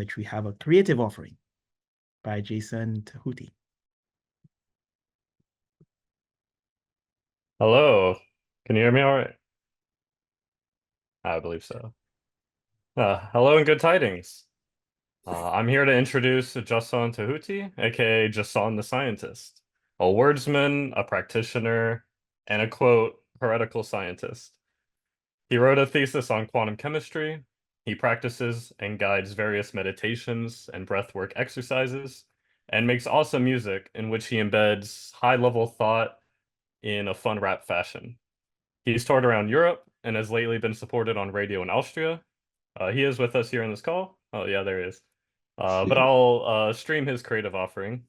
which we have a creative offering by Jahson Tehuti. Hello, can you hear me all right? I believe so. Hello and good tidings. I'm here to introduce Jahson Tehuti, aka Jahson the Scientist, a wordsman, a practitioner, and a quote, heretical scientist. He wrote a thesis on quantum chemistry. He practices and guides various meditations and breathwork exercises, and makes awesome music in which he embeds high-level thought in a fun rap fashion. He's toured around Europe and has lately been supported on radio in Austria. He is with us here in this call. Oh, yeah, there he is. But I'll stream his creative offering.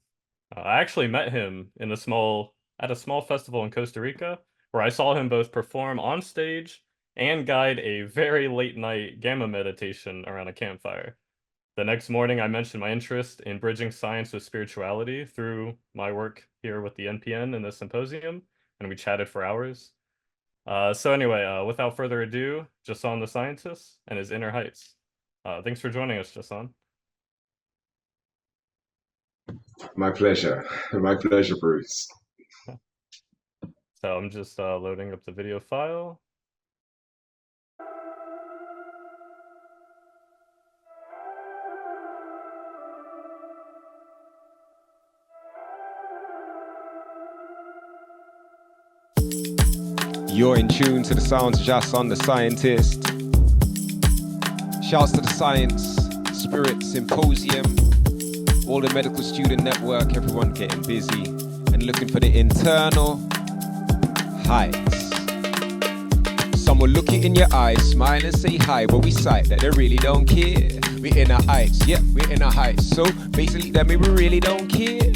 I actually met him in at a small festival in Costa Rica, where I saw him both perform on stage and guide a very late night gamma meditation around a campfire. The next morning, I mentioned my interest in bridging science with spirituality through my work here with the NPN in the symposium, and we chatted for hours. So anyway, without further ado, Jahson the Scientist and his inner heights. Thanks for joining us, Jahson. My pleasure. My pleasure, Bruce. So I'm just loading up the video file. You're in tune to the sounds of Jahson the Scientist. Shouts to the Science Spirit Symposium, all the medical student network, everyone getting busy and looking for the internal heights. Some will look it in your eyes, smile and say hi, but we sight that they really don't care. We in our heights, yeah, we in our heights. So basically that means we really don't care.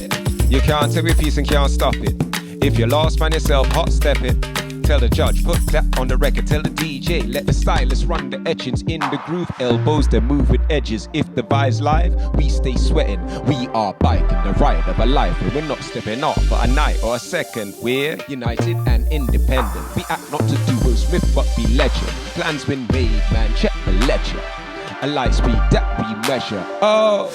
You can't tell me peace and can't stop it. If you're lost, find yourself, hot step it. Tell the judge, put that on the record. Tell the DJ, let the stylist run the etchings in the groove. Elbows that move with edges. If the vibe's live, we stay sweating. We are biking the ride of a life. We're not stepping off for a night or a second. We're united and independent. We act not to do Will Smith, but be legend. Plans been made, man, check the ledger. A light speed that we measure. Oh,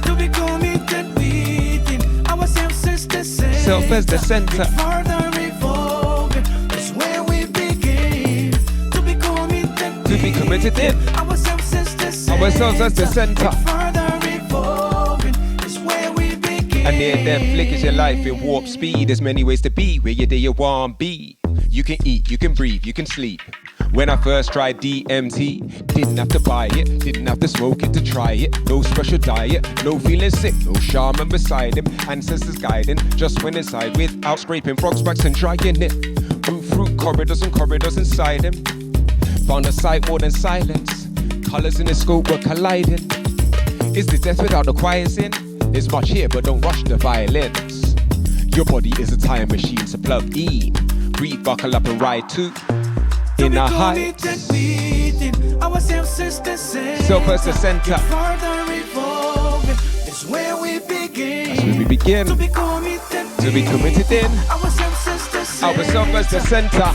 to be committed within ourselves is the center. Self as the center. To be committed in ourselves as the center. And near them flickers your life in warp speed. There's many ways to be where you want be. You can eat, you can breathe, you can sleep. When I first tried DMT, didn't have to buy it, didn't have to smoke it to try it. No special diet, no feeling sick, no shaman beside him. Ancestors guiding, just went inside without scraping frogs' backs and trying it. Move through corridors and corridors inside him. Found a sight more than silence. Colors in the scope were colliding. Is this death without the choirs in? There's much here, but don't rush the violins. Your body is a time machine, so plug in. Breathe, buckle up and ride too. In a heights. Self as the center. That's where we begin. To be committed in. Ourselves as the center.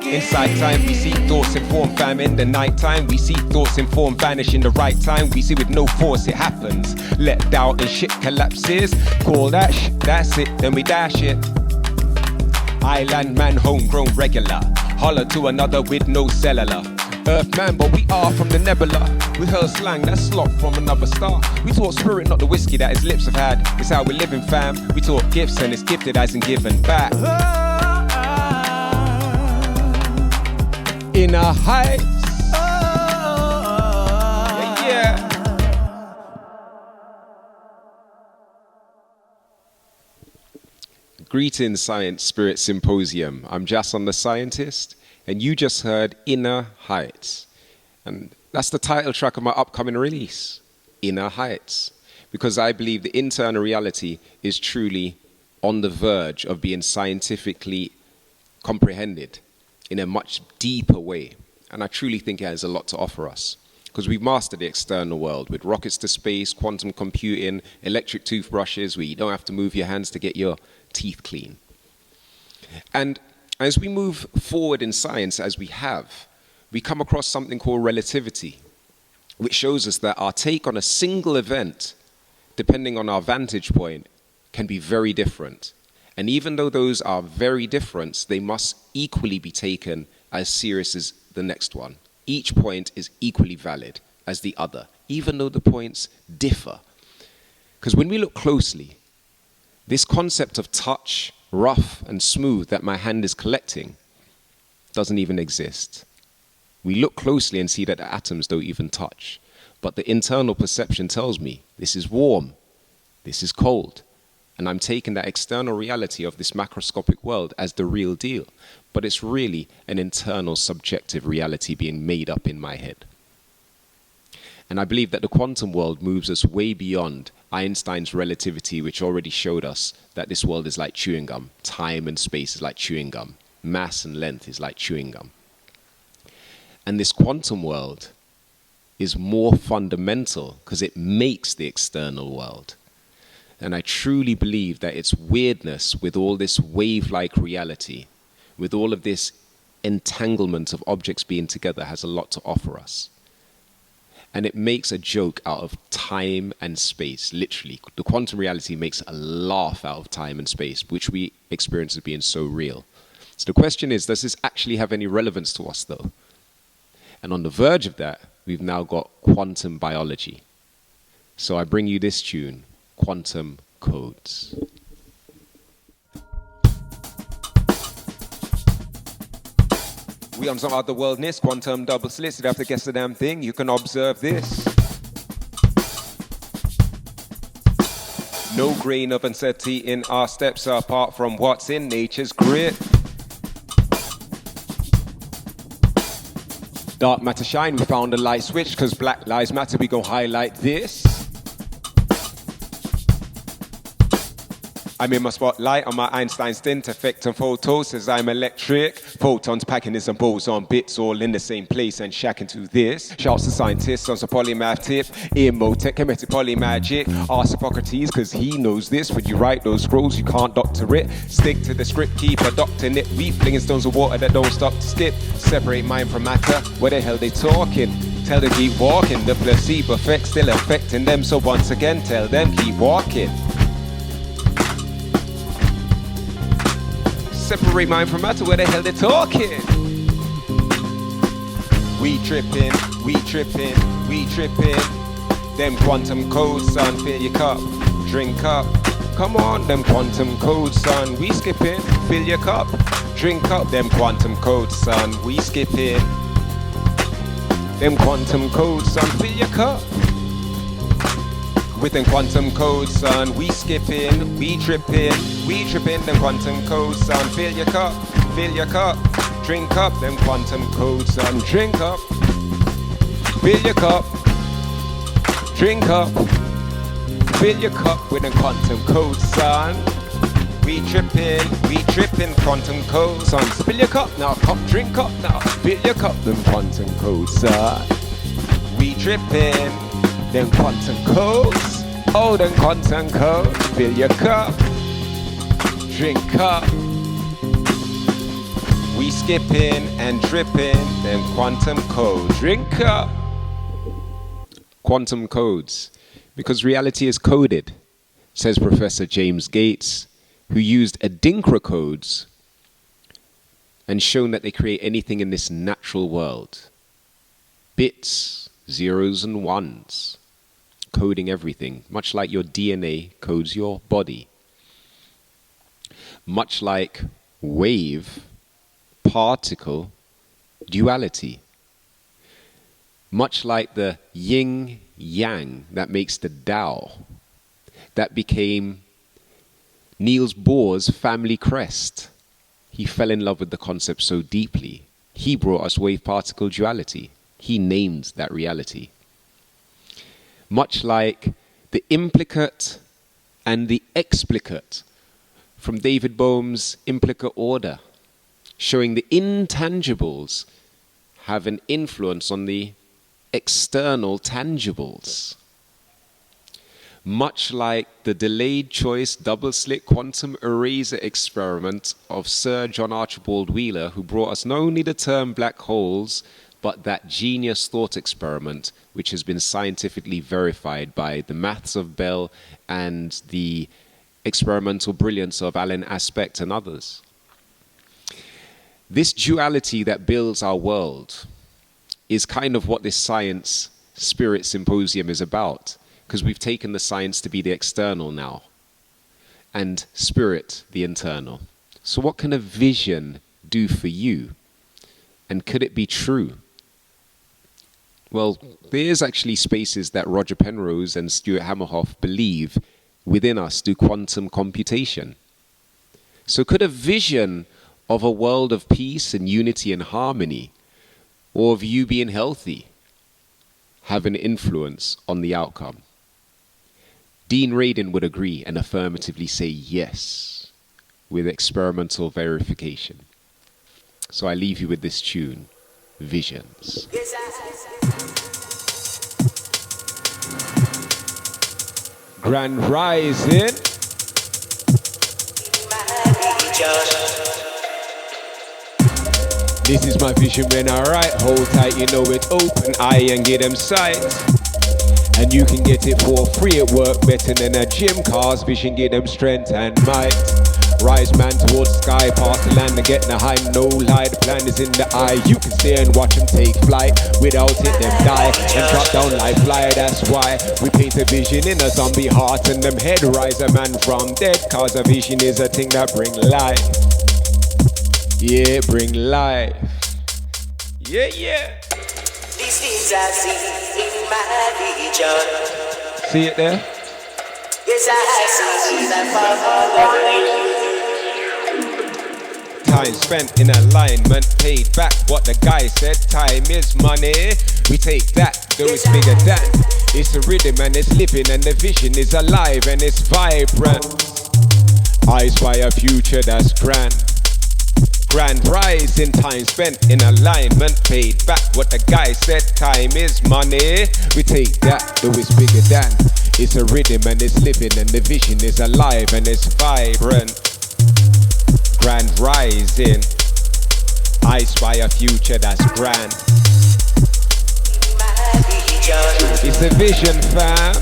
Inside time, we see thoughts inform fam. In the night time, we see thoughts inform vanish. In the right time, we see with no force it happens. Let doubt and shit collapses. Call that that's it, then we dash it. Island man, homegrown regular. Holler to another with no cellular. Earth man, but we are from the nebula. We heard slang, that's slop from another star. We talk spirit, not the whiskey that his lips have had. It's how we living fam. We talk gifts and it's gifted as in given back. Inner heights. Yeah. Greetings, Science Spirit Symposium. I'm Jahson the Scientist, and you just heard Inner Heights. And that's the title track of my upcoming release, Inner Heights, because I believe the internal reality is truly on the verge of being scientifically comprehended in a much deeper way. And I truly think it has a lot to offer us, because we've mastered the external world with rockets to space, quantum computing, electric toothbrushes where you don't have to move your hands to get your teeth clean. And as we move forward in science, as we have, we come across something called relativity, which shows us that our take on a single event, depending on our vantage point, can be very different. And even though those are very different, they must equally be taken as serious as the next one. Each point is equally valid as the other, even though the points differ. Because when we look closely, this concept of touch, rough and smooth that my hand is collecting doesn't even exist. We look closely and see that the atoms don't even touch. But the internal perception tells me this is warm, this is cold. And I'm taking that external reality of this macroscopic world as the real deal. But it's really an internal subjective reality being made up in my head. And I believe that the quantum world moves us way beyond Einstein's relativity, which already showed us that this world is like chewing gum. Time and space is like chewing gum. Mass and length is like chewing gum. And this quantum world is more fundamental because it makes the external world. And I truly believe that its weirdness with all this wave-like reality, with all of this entanglement of objects being together, has a lot to offer us. And it makes a joke out of time and space, literally. The quantum reality makes a laugh out of time and space, which we experience as being so real. So the question is, does this actually have any relevance to us, though? And on the verge of that, we've now got quantum biology. So I bring you this tune, Quantum Codes. We on some other worldness, quantum double slits. You'd have to guess the damn thing. You can observe this. No grain of uncertainty in our steps apart from what's in nature's grit. Dark matter shine, we found a light switch, cause black lives matter, we gon' highlight this. I'm in my spotlight on my Einstein stint, effect and photos, says I'm electric. Photons packing in some boson bits, all in the same place and shacking to this. Shouts to scientists on some polymath tip, emotech, chemetic polymagic. Ask Hippocrates, cause he knows this. When you write those scrolls, you can't doctor it. Stick to the script, keep adopting it. We flinging stones of water that don't stop to skip. Separate mind from matter, where the hell they talking? Tell them keep walking, the placebo effect still affecting them. So once again, tell them keep walking. Separate mind from matter, where the hell they talking? We tripping, we tripping, we tripping. Them quantum codes, son, fill your cup, drink up. Come on, them quantum codes, son, we skipping, fill your cup, drink up. Them quantum codes, son, we skipping. Them quantum codes, son, fill your cup. With them quantum codes, son, we skipping, we tripping, them quantum codes, son, fill your cup, drink up, them quantum codes, son, drink up, fill your cup, drink up, fill your cup with them quantum codes, son. We tripping, quantum codes, son, fill your cup now, cup, drink up now, fill your cup, them quantum codes, son. We tripping. Them quantum codes, oh, them quantum codes, fill your cup, drink up. We skipping and dripping, them quantum codes, drink up. Quantum codes, because reality is coded, says Professor James Gates, who used Adinkra codes and shown that they create anything in this natural world. Bits, zeros and ones, coding everything, much like your DNA codes your body. Much like wave, particle, duality. Much like the yin yang that makes the Tao, that became Niels Bohr's family crest. He fell in love with the concept so deeply. He brought us wave particle duality. He named that reality. Much like the implicate and the explicate from David Bohm's implicate order, showing the intangibles have an influence on the external tangibles. Much like the delayed choice double-slit quantum eraser experiment of Sir John Archibald Wheeler, who brought us not only the term black holes, but that genius thought experiment, which has been scientifically verified by the maths of Bell and the experimental brilliance of Alan Aspect and others. This duality that builds our world is kind of what this Science Spirit Symposium is about, because we've taken the science to be the external now, and spirit the internal. So what can a vision do for you? And could it be true? Well, there's actually spaces that Roger Penrose and Stuart Hamerhoff believe within us do quantum computation. So could a vision of a world of peace and unity and harmony, or of you being healthy, have an influence on the outcome? Dean Radin would agree and affirmatively say yes, with experimental verification. So I leave you with this tune, Visions. Grand Rising. This is my vision when I write. Hold tight, you know it, open eye and get them sight. And you can get it for free at work, better than a gym. Cars vision, get them strength and might. Rise man towards sky, past the land and get the high. No lie, the plan is in the eye. You can stay and watch them take flight. Without it, them die and drop down like fly. That's why we paint a vision in a zombie heart and them head rise a man from dead. Cause a vision is a thing that bring life. Yeah, bring life. Yeah, yeah. These things I see in my vision. See it there? Yes, I see that far. Time spent in alignment, paid back what the guy said. Time is money. We take that, though it's bigger than. It's a rhythm and it's living, and the vision is alive and it's vibrant. I spy a future that's grand. Grand rising, time spent in alignment, paid back what the guy said. Time is money. We take that, though it's bigger than. It's a rhythm and it's living, and the vision is alive and it's vibrant. Grand rising, I spy a future that's grand. It's a vision, fam.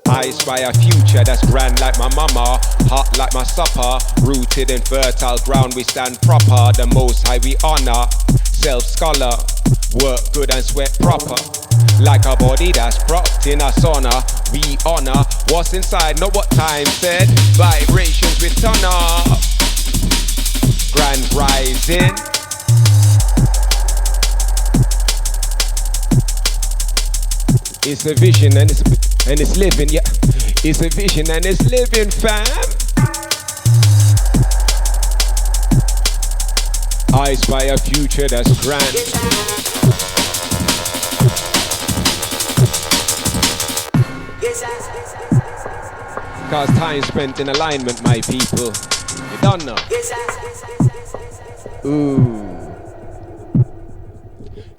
I spy a future that's grand like my mama, hot like my supper. Rooted in fertile ground, we stand proper. The most high we honor, self-scholar. Work good and sweat proper. Like a body that's propped in a sauna. We honor what's inside, not what time said. Vibrations we turn up. Grand rising. It's a vision and it's living, yeah. It's a vision and it's living, fam. I spy a future that's grand. Cause time spent in alignment, my people. You don't know. Ooh.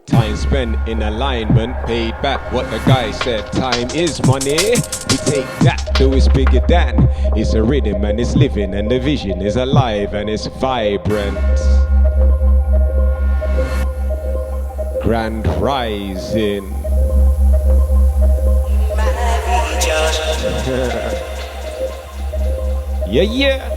Time spent in alignment, paid back what the guy said. Time is money. We take that, though it's bigger than. It's a rhythm and it's living, and the vision is alive and it's vibrant. Grand rising. Yeah, yeah.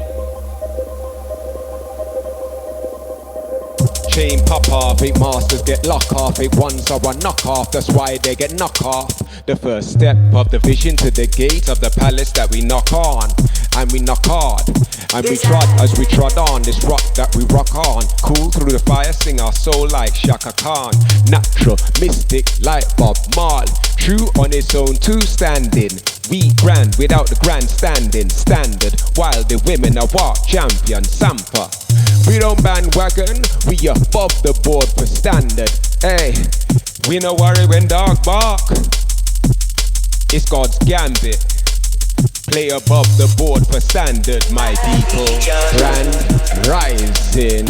Chain pop off, it masters get lock off, it ones are a knock off, that's why they get knock off. The first step of the vision to the gate of the palace that we knock on, and we knock hard, and we trod as we trod on this rock that we rock on. Cool through the fire, sing our soul like Shaka Khan. Natural, mystic like Bob Marley. True on its own, two standing. We grand without the grandstanding standard, while the women are walk champion Sampa. We don't bandwagon, we above the board for standard. Hey, we no worry when dog bark. It's God's gambit. Play above the board for standard, my people. Grand rising.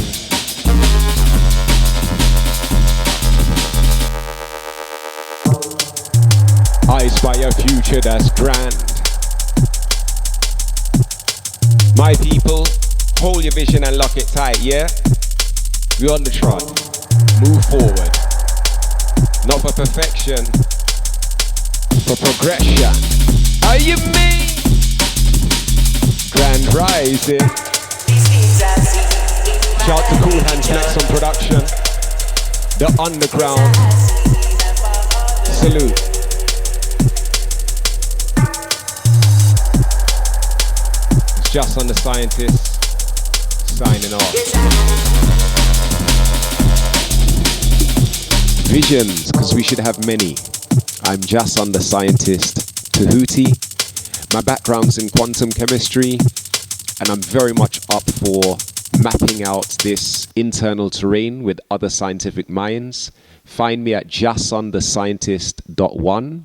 I spy a future that's grand. My people, Hold your vision and lock it tight, yeah? We're on the trot. Move forward. Not for perfection, for progression. Are you me? Grand Rising. Shout to Cool Hands next on production. The Underground. Salute. It's Jahson the Scientist signing off. Visions, because we should have many. I'm Jahson the Scientist, Tehuti. My background's in quantum chemistry, and I'm very much up for mapping out this internal terrain with other scientific minds. Find me at JahsonTheScientist.1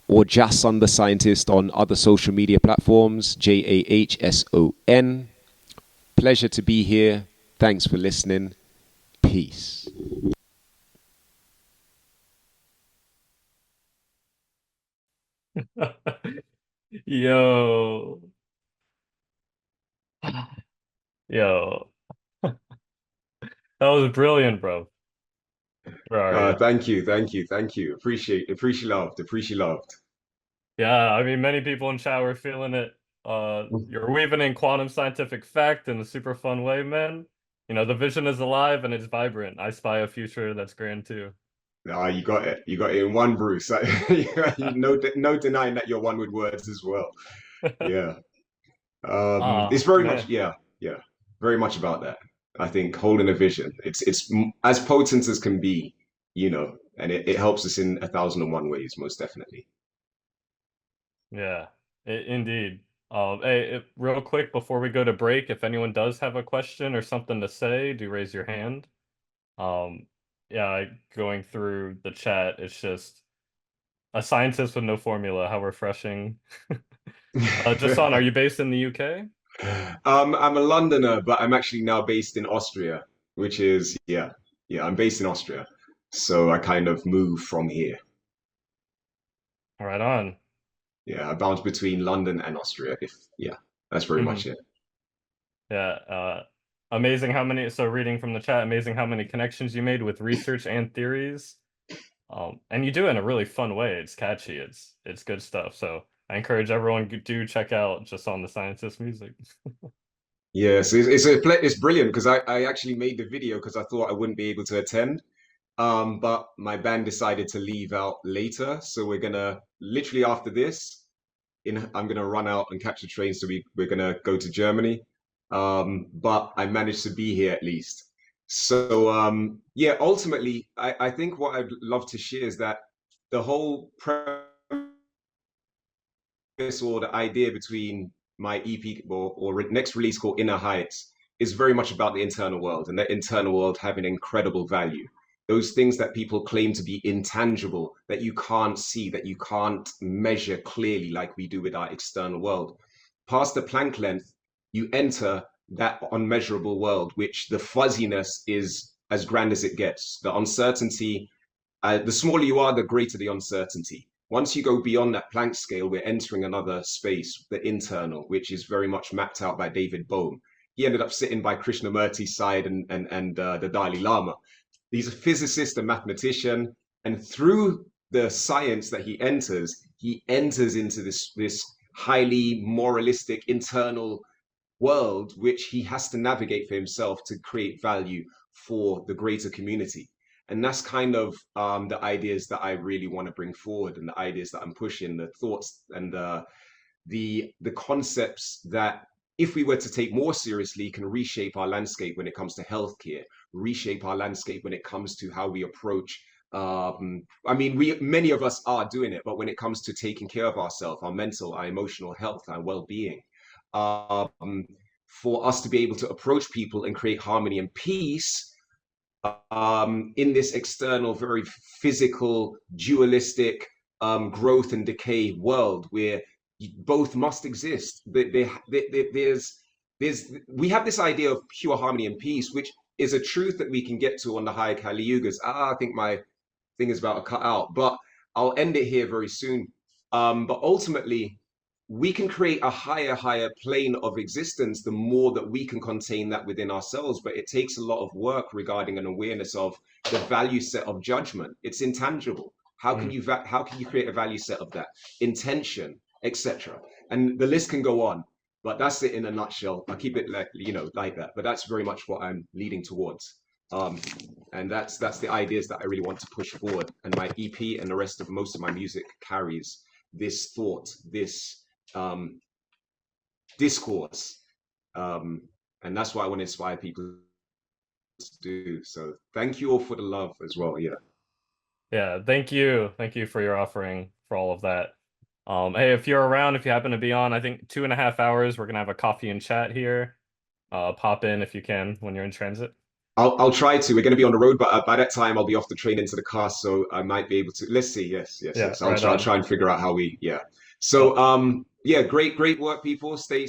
or Jahson the Scientist on other social media platforms, Jahson. Pleasure to be here. Thanks for listening. Peace. Yo. Yo. That was brilliant, bro. Where are you? Thank you. Appreciate loved. Yeah, I mean, many people in chat were feeling it. You're weaving in quantum scientific fact in a super fun way, man. You know, the vision is alive and it's vibrant. I spy a future that's grand too. Ah, you got it in one, Bruce. No denying that you're one with words as well. Yeah. It's very man. much, yeah, very much about that. I think holding a vision, it's as potent as can be, you know, and it helps us in 1,001 ways, most definitely. Yeah, indeed. Hey, real quick before we go to break, if anyone does have a question or something to say, do raise your hand. Yeah, going through the chat, it's just a scientist with no formula. How refreshing. Jahson, are you based in the UK? I'm a Londoner, but I'm actually now based in Austria, which is, yeah, I'm based in Austria. So I kind of move from here. Right on. Yeah, I bounce between London and Austria. That's very much it. Yeah, amazing how many, so reading from the chat, amazing how many connections you made with research and theories. And you do it in a really fun way. It's catchy. It's good stuff. So I encourage everyone to check out Jahson the Scientist music. Yes, it's brilliant because I actually made the video because I thought I wouldn't be able to attend. But my band decided to leave out later, so we're gonna literally after this, I'm gonna run out and catch a train. So we're gonna go to Germany. But I managed to be here at least. So yeah, ultimately, I think what I'd love to share is that the whole premise or the idea between my EP or next release called Inner Heights is very much about the internal world and that internal world having incredible value. Those things that people claim to be intangible, that you can't see, that you can't measure clearly like we do with our external world. Past the Planck length, you enter that unmeasurable world, which the fuzziness is as grand as it gets. The uncertainty, the smaller you are, the greater the uncertainty. Once you go beyond that Planck scale, we're entering another space, the internal, which is very much mapped out by David Bohm. He ended up sitting by Krishnamurti's side and the Dalai Lama. He's a physicist, a mathematician, and through the science that he enters into this highly moralistic internal world, which he has to navigate for himself to create value for the greater community. And that's kind of the ideas that I really want to bring forward, and the ideas that I'm pushing, the thoughts and the concepts that, if we were to take more seriously, can reshape our landscape when it comes to healthcare, reshape our landscape when it comes to how we approach. I mean, many of us are doing it, but when it comes to taking care of ourselves, our mental, our emotional health, our well-being, for us to be able to approach people and create harmony and peace in this external, very physical, dualistic growth and decay world where both must exist. We have this idea of pure harmony and peace, which is a truth that we can get to on the higher Kali Yugas. I think my thing is about to cut out, but I'll end it here very soon. But ultimately, we can create a higher plane of existence the more that we can contain that within ourselves. But it takes a lot of work regarding an awareness of the value set of judgment. It's intangible. How can you create a value set of that? Intention, etc. And the list can go on, but that's it in a nutshell. I'll keep it like that. But that's very much what I'm leading towards. And that's the ideas that I really want to push forward. And my EP and the rest of most of my music carries this thought, this discourse, and that's what I want to inspire people to do. So thank you all for the love as well. Yeah, thank you for your offering for all of that. Hey, if you're around, if you happen to be on, I think 2.5 hours, we're gonna have a coffee and chat here. Pop in if you can when you're in transit. I'll try to. We're going to be on the road, but by that time I'll be off the train into the car, so I might be able to. Let's see. Yes. I'll try and figure out how we. Yeah. So yeah, great work, people. Stay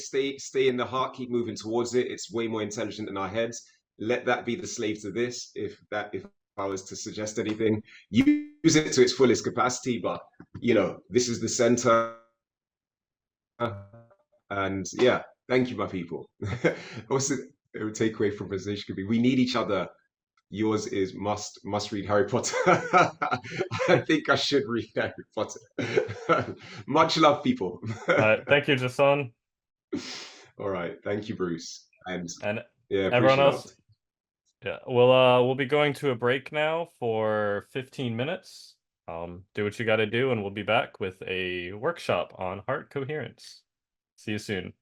in the heart. Keep moving towards it. It's way more intelligent than our heads. Let that be the slave to this. If I was to suggest anything, use it to its fullest capacity. But this is the center. And yeah, thank you, my people. Also, it would take away from presentation could be we need each other. Yours is must read Harry Potter. I think I should read Harry Potter. Much love, people. Thank you, Jahson. All right, thank you, Bruce, and yeah, everyone else. Yeah, we'll be going to a break now for 15 minutes. Do what you got to do, and we'll be back with a workshop on heart coherence. See you soon.